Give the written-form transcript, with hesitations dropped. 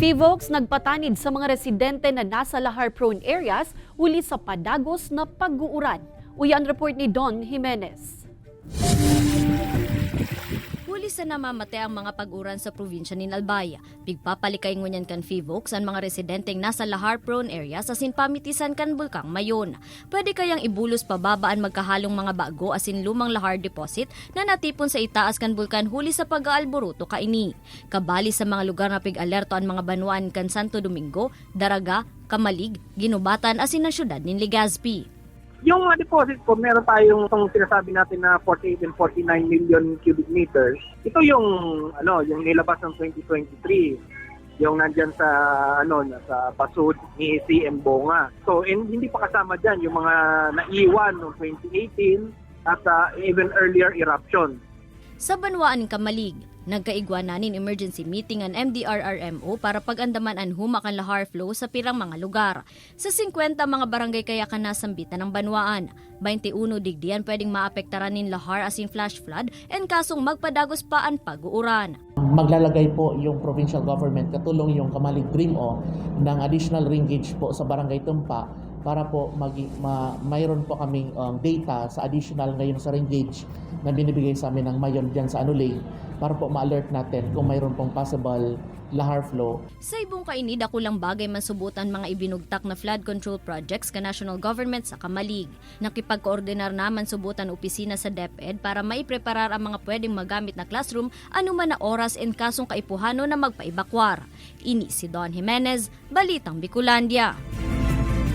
PHIVOLCS nagpatanid sa mga residente na nasa lahar-prone areas uli sa padagos na pag-uuran. Uyan report ni Don Jimenez. Huli sa namamatay ang mga pag-uran sa probinsya ni Albaya. Pigpapalikay ngunyan kan PHIVOLCS ang mga residenteng nasa lahar-prone area sa sinpamitisan kan Bulkang Mayon. Pwede kayang ibulos pababaan magkahalong mga bago asin lumang lahar deposit na natipon sa itaas kan bulkan huli sa pag-aalboruto kaini. Kabali sa mga lugar na pig-alerto ang mga banwaan kan Santo Domingo, Daraga, Kamalig, Ginubatan asin ang syudad ni Legazpi. Yung deposit po, meron tayong itong sinasabi natin na 48 and 49 million cubic meters. Ito yung yung nilabas ng 2023. Yung nandyan sa sa Basud ni CM Bonga. So hindi pa kasama diyan yung mga naiwan noong 2018 at even earlier eruption. Sa Banwaan Kamalig, nagkaigwananin emergency meeting ang MDRRMO para pag-andaman ang humakan lahar flow sa pirang mga lugar. Sa 50 mga barangay kaya ka nasambitan ng Banwaan, 21 digdian pwedeng maapektaran nin lahar asin flash flood and kasong magpadagos pa ang pag-uuran. Maglalagay po yung provincial government katulong yung Kamalig Dream-O ng additional ring gauge po sa Barangay Tumpa para po mayroon po kaming data sa additional ngayon sa ring gauge na binibigay sa amin ng Mayon dyan sa Anulay para po ma-alert natin kung mayroon pong possible lahar flow. Sa ibong kaini, dakulang bagay man subutan mga ibinugtak na flood control projects ka national government sa Kamalig. Nakipagkoordinar naman subutan opisina sa DepEd para maipreparar ang mga pwedeng magamit na classroom anuman na oras and kasong kaipuhano na magpaibakwar. Ini si Don Jimenez, Balitang Bicolandia.